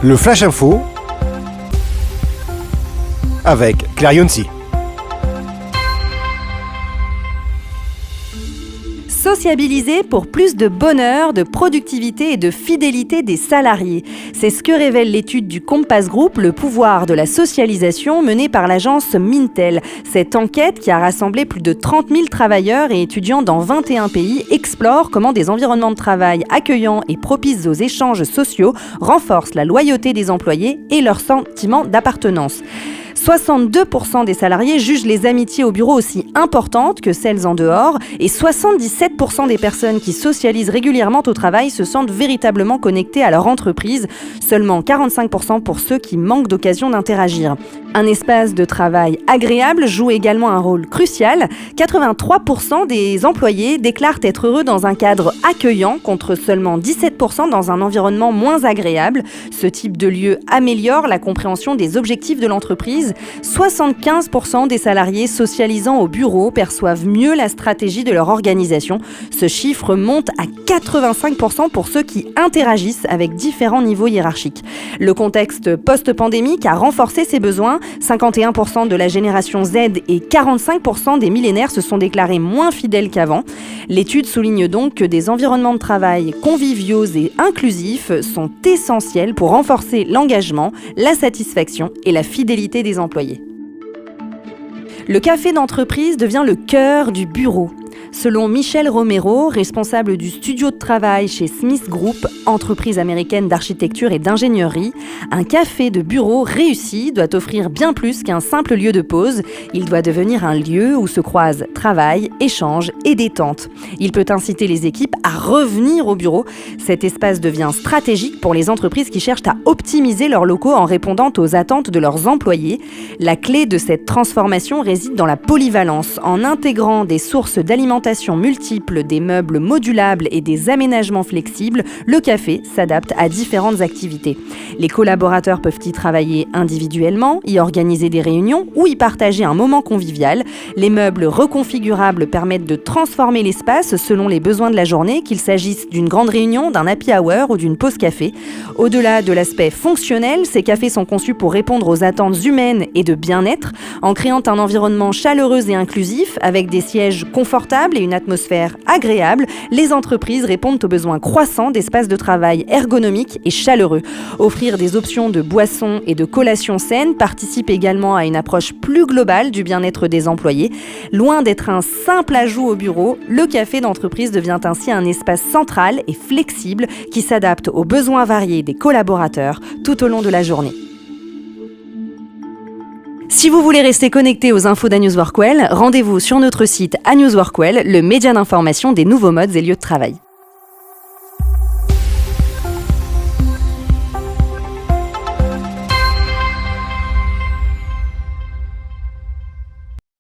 Le Flash Info avec Claire Yonsi. Sociabiliser pour plus de bonheur, de productivité et de fidélité des salariés. C'est ce que révèle l'étude du Compass Group, le pouvoir de la socialisation, menée par l'agence Mintel. Cette enquête, qui a rassemblé plus de 30 000 travailleurs et étudiants dans 21 pays, explore comment des environnements de travail accueillants et propices aux échanges sociaux renforcent la loyauté des employés et leur sentiment d'appartenance. 62% des salariés jugent les amitiés au bureau aussi importantes que celles en dehors et 77% des personnes qui socialisent régulièrement au travail se sentent véritablement connectées à leur entreprise, seulement 45% pour ceux qui manquent d'occasion d'interagir. Un espace de travail agréable joue également un rôle crucial. 83% des employés déclarent être heureux dans un cadre accueillant contre seulement 17% dans un environnement moins agréable. Ce type de lieu améliore la compréhension des objectifs de l'entreprise. 75% des salariés socialisant au bureau perçoivent mieux la stratégie de leur organisation. Ce chiffre monte à 85% pour ceux qui interagissent avec différents niveaux hiérarchiques. Le contexte post-pandémique a renforcé ces besoins. 51% de la génération Z et 45% des millénaires se sont déclarés moins fidèles qu'avant. L'étude souligne donc que des environnements de travail conviviaux et inclusifs sont essentiels pour renforcer l'engagement, la satisfaction et la fidélité des employés. Le café d'entreprise devient le cœur du bureau. Selon Michel Romero, responsable du studio de travail chez Smith Group, entreprise américaine d'architecture et d'ingénierie, un café de bureau réussi doit offrir bien plus qu'un simple lieu de pause. Il doit devenir un lieu où se croisent travail, échange et détente. Il peut inciter les équipes à revenir au bureau. Cet espace devient stratégique pour les entreprises qui cherchent à optimiser leurs locaux en répondant aux attentes de leurs employés. La clé de cette transformation réside dans la polyvalence, en intégrant des sources d'alimentation multiples, des meubles modulables et des aménagements flexibles. Le café s'adapte à différentes activités. Les collaborateurs peuvent y travailler individuellement, y organiser des réunions ou y partager un moment convivial. Les meubles reconfigurables permettent de transformer l'espace selon les besoins de la journée, qu'il s'agisse d'une grande réunion, d'un happy hour ou d'une pause café. Au-delà de l'aspect fonctionnel, ces cafés sont conçus pour répondre aux attentes humaines et de bien-être, en créant un environnement chaleureux et inclusif avec des sièges confortables et une atmosphère agréable. Les entreprises répondent aux besoins croissants d'espaces de travail ergonomiques et chaleureux. Offrir des options de boissons et de collations saines participe également à une approche plus globale du bien-être des employés. Loin d'être un simple ajout au bureau, le café d'entreprise devient ainsi un espace central et flexible qui s'adapte aux besoins variés des collaborateurs tout au long de la journée. Si vous voulez rester connecté aux infos d'A-News Workwell, rendez-vous sur notre site A-News Workwell, le média d'information des nouveaux modes et lieux de travail.